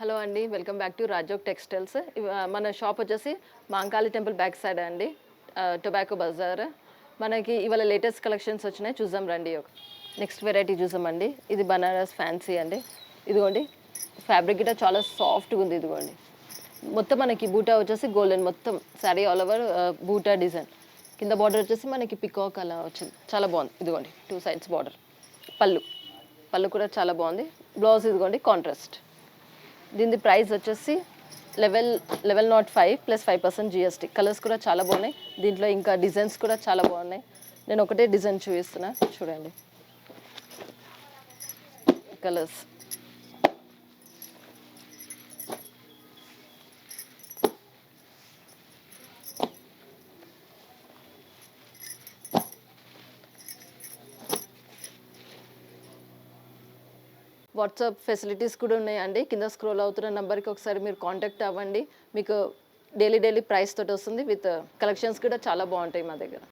Hello అండి. Welcome back to Rajog textiles. మన shop వచ్చేసి మాంకాళి టెంపుల్ బ్యాక్ సైడ్ అండి. టొబాకో బజార్. మనకి ఇవాళ లేటెస్ట్ కలెక్షన్స్ వచ్చినాయి, చూద్దాం రండి. నెక్స్ట్ వెరైటీ చూసామండి. ఇది బనారస్ ఫ్యాన్సీ అండి. ఇదిగోండి, ఫ్యాబ్రిక్ గిట్ట చాలా సాఫ్ట్గా ఉంది. ఇదిగోండి, మొత్తం మనకి బూటా వచ్చేసి గోల్డెన్, మొత్తం శారీ ఆల్ ఓవర్ బూటా డిజైన్. కింద బార్డర్ వచ్చేసి మనకి పికాక్ అలా వచ్చింది, చాలా బాగుంది. ఇదిగోండి, 2 సైడ్స్ బార్డర్. పళ్ళు పళ్ళు కూడా చాలా బాగుంది. బ్లౌజ్ ఇదిగోండి కాంట్రాస్ట్. దీని ప్రైస్ వచ్చేసి 1105 ప్లస్ 5% జిఎస్టీ. కలర్స్ కూడా చాలా బాగున్నాయి. దీంట్లో ఇంకా డిజైన్స్ కూడా చాలా బాగున్నాయి. నేను ఒకటే డిజైన్ చూపిస్తున్నా, చూడండి. కలర్స్ వాట్సాప్ ఫెసిలిటీస్ కూడా ఉన్నాయండి. కింద స్క్రోల్ అవుతున్న నెంబర్కి ఒకసారి మీరు కాంటాక్ట్ అవ్వండి. మీకు డైలీ ప్రైస్ తోటి వస్తుంది. విత్ కలెక్షన్స్ కూడా చాలా బాగుంటాయి మా దగ్గర.